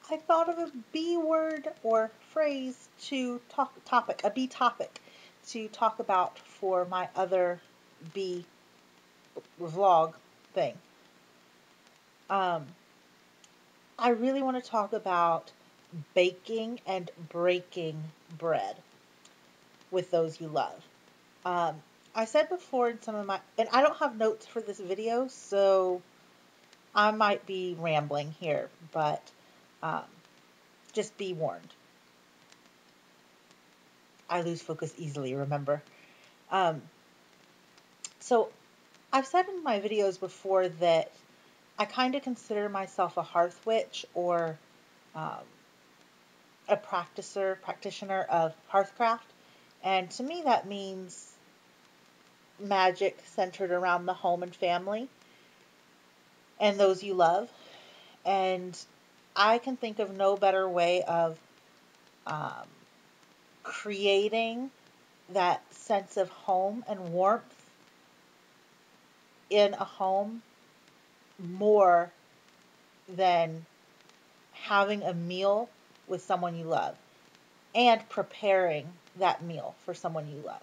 I thought of a B word or phrase to a B topic to talk about for my other B vlog thing. Um, I really want to talk about baking and breaking bread with those you love. Um, I said before in some of my, and I don't have notes for this video, so I might be rambling here, but um, just be warned. I lose focus easily, remember? Um, so I've said in my videos before that I kind of consider myself a hearth witch or um, a practitioner of hearthcraft. And to me, that means magic centered around the home and family and those you love. And I can think of no better way of um, creating that sense of home and warmth in a home more than having a meal with someone you love and preparing that meal for someone you love.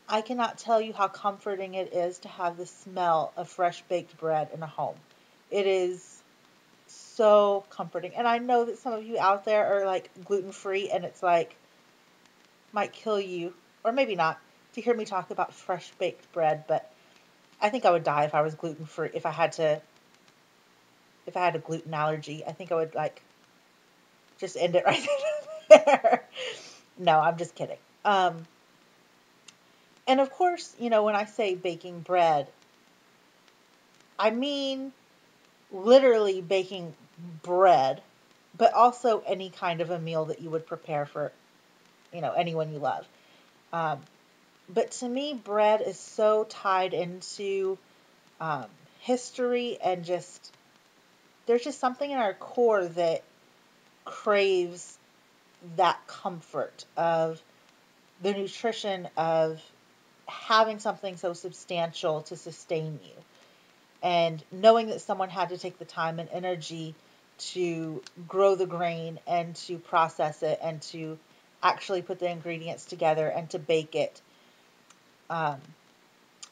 I cannot tell you how comforting it is to have the smell of fresh baked bread in a home. It is so comforting. And I know that some of you out there are like gluten free and it's like might kill you, or maybe not, to hear me talk about fresh baked bread, but I think I would die if I was gluten free. If I had a gluten allergy, I think I would like just end it right there. No, I'm just kidding. And of course, when I say baking bread, I mean literally baking bread, but also any kind of a meal that you would prepare for, anyone you love. Um, but to me, bread is so tied into um, history and there's just something in our core that craves that comfort of the nutrition of having something so substantial to sustain you. And knowing that someone had to take the time and energy to grow the grain and to process it and to actually put the ingredients together and to bake it. Um,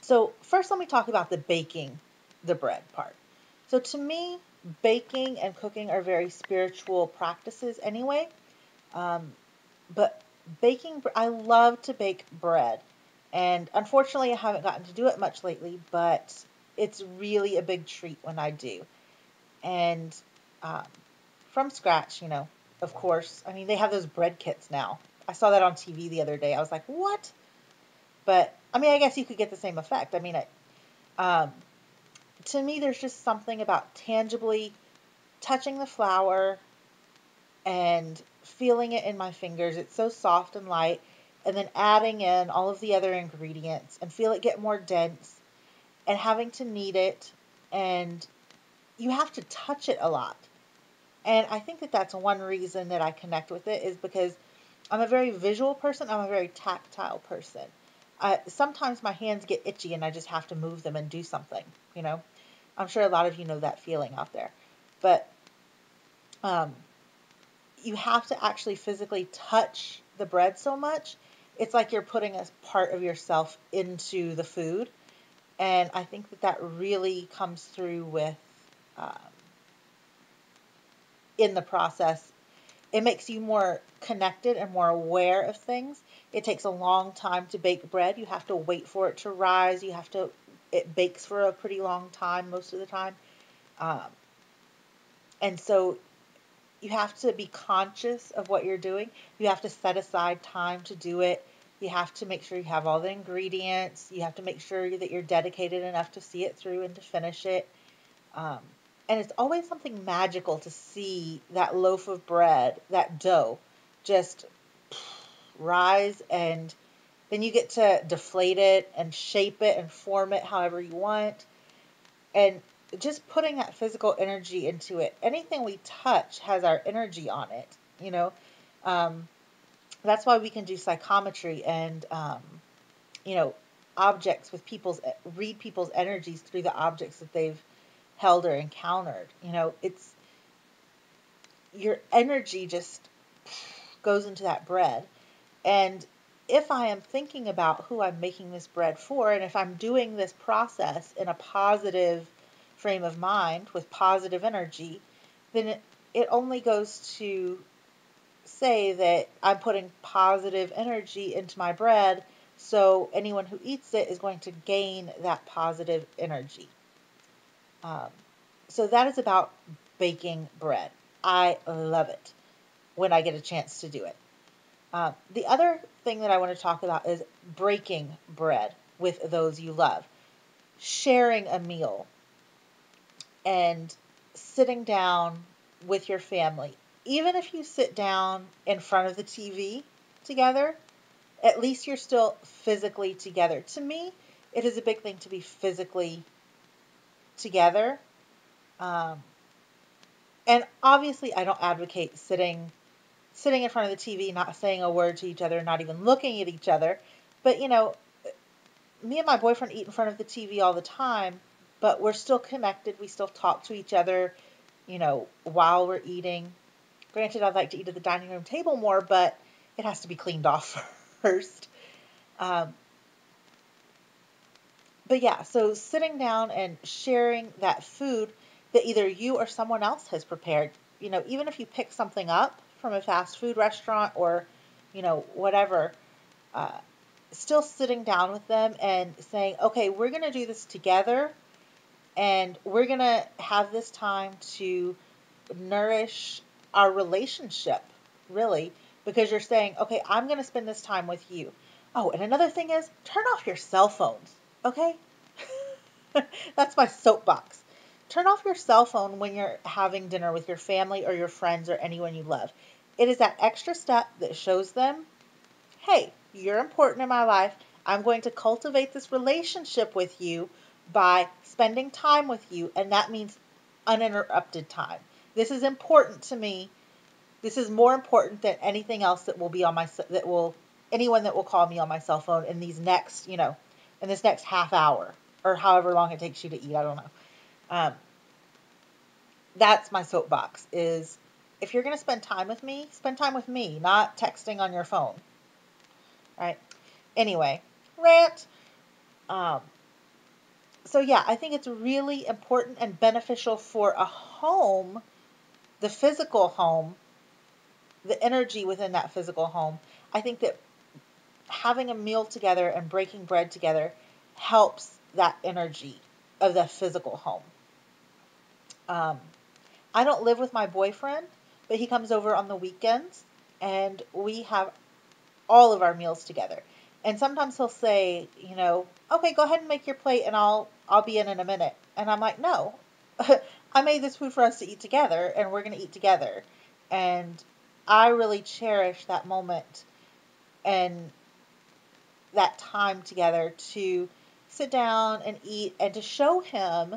so first, let me talk about the baking the bread part. So to me, baking and cooking are very spiritual practices anyway. Um, but I love to bake bread. And unfortunately, I haven't gotten to do it much lately, but it's really a big treat when I do. And um, from scratch, of course. I mean, they have those bread kits now. I saw that on TV the other day. I was like, what? But I mean, I guess you could get the same effect. I mean, um, to me, there's just something about tangibly touching the flour and feeling it in my fingers. It's so soft and light. And then adding in all of the other ingredients and feel it get more dense and having to knead it. And you have to touch it a lot. And I think that that's one reason that I connect with it is because I'm a very visual person. I'm a very tactile person. Sometimes my hands get itchy and I just have to move them and do something, you know. I'm sure a lot of you know that feeling out there. But um, you have to actually physically touch the bread so much. It's like you're putting a part of yourself into the food. And I think that that really comes through with um, in the process. It makes you more connected and more aware of things. It takes a long time to bake bread. You have to wait for it to rise. It bakes for a pretty long time most of the time. Um, and so you have to be conscious of what you're doing. You have to set aside time to do it. You have to make sure you have all the ingredients. You have to make sure that you're dedicated enough to see it through and to finish it. Um, and it's always something magical to see that loaf of bread, that dough, just rise, and then you get to deflate it and shape it and form it however you want. And just putting that physical energy into it. Anything we touch has our energy on it, you know. Um, that's why we can do psychometry and, you know, objects with read people's energies through the objects that they've held or encountered. your energy just goes into that bread. And if I am thinking about who I'm making this bread for, and if I'm doing this process in a positive frame of mind with positive energy, then it only goes to say that I'm putting positive energy into my bread, so anyone who eats it is going to gain that positive energy. Um, so that is about baking bread. I love it when I get a chance to do it. The other thing that I want to talk about is breaking bread with those you love, sharing a meal, and sitting down with your family. Even if you sit down in front of the TV together, at least you're still physically together. To me, it is a big thing to be physically together. Um, and obviously, I don't advocate sitting in front of the TV, not saying a word to each other, not even looking at each other. But me and my boyfriend eat in front of the TV all the time, but we're still connected. We still talk to each other, while we're eating. Granted, I'd like to eat at the dining room table more, but it has to be cleaned off first. Um, but yeah, so sitting down and sharing that food that either you or someone else has prepared, even if you pick something up from a fast food restaurant or, whatever, uh, still sitting down with them and saying, okay, we're going to do this together and we're going to have this time to nourish our relationship, really, because you're saying, okay, I'm going to spend this time with you. Oh, and another thing is turn off your cell phones, okay? That's my soapbox. Turn off your cell phone when you're having dinner with your family or your friends or anyone you love. It is that extra step that shows them, hey, you're important in my life. I'm going to cultivate this relationship with you by spending time with you, and that means uninterrupted time. This is important to me. This is more important than anything else that will be on my anyone that will call me on my cell phone in this next half hour or however long it takes you to eat. I don't know. Um, that's my soapbox. Is if you're going to spend time with me, not texting on your phone. Right? Anyway, rant. Um, so yeah, I think it's really important and beneficial for a home, the physical home, the energy within that physical home. I think that having a meal together and breaking bread together helps that energy of the physical home. Um, I don't live with my boyfriend, but he comes over on the weekends and we have all of our meals together. And sometimes he'll say, okay, go ahead and make your plate and I'll be in a minute. And I'm like, no, I made this food for us to eat together and we're going to eat together. And I really cherish that moment and that time together to sit down and eat and to show him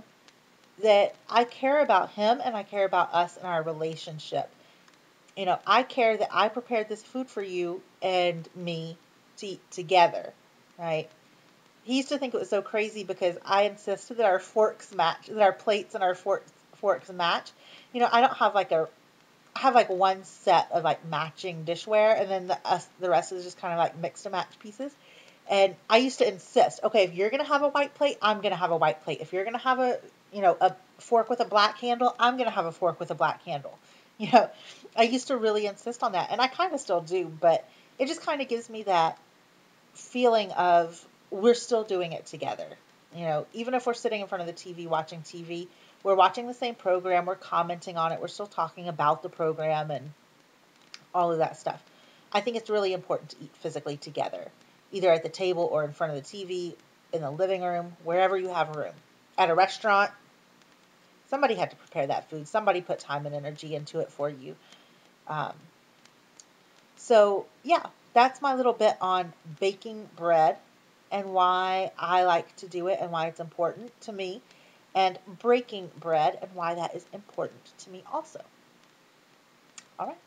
that I care about him and I care about us and our relationship. I care that I prepared this food for you and me to eat together, right? He used to think it was so crazy because I insisted that our forks match, that our plates and our forks match. I don't have I have like one set of like matching dishware, and then the rest is just kind of like mix and match pieces. And I used to insist, okay, if you're gonna have a white plate, I'm gonna have a white plate. If you're gonna have a fork with a black handle, I'm gonna have a fork with a black handle. You know, I used to really insist on that, and I kind of still do, but it just kind of gives me that feeling of we're still doing it together. Even if we're sitting in front of the TV watching TV, we're watching the same program, we're commenting on it, we're still talking about the program and all of that stuff. I think it's really important to eat physically together, either at the table or in front of the TV, in the living room, wherever you have room. At a restaurant, somebody had to prepare that food. Somebody put time and energy into it for you. Um, so, yeah, that's my little bit on baking bread and why I like to do it and why it's important to me, and breaking bread and why that is important to me also. All right.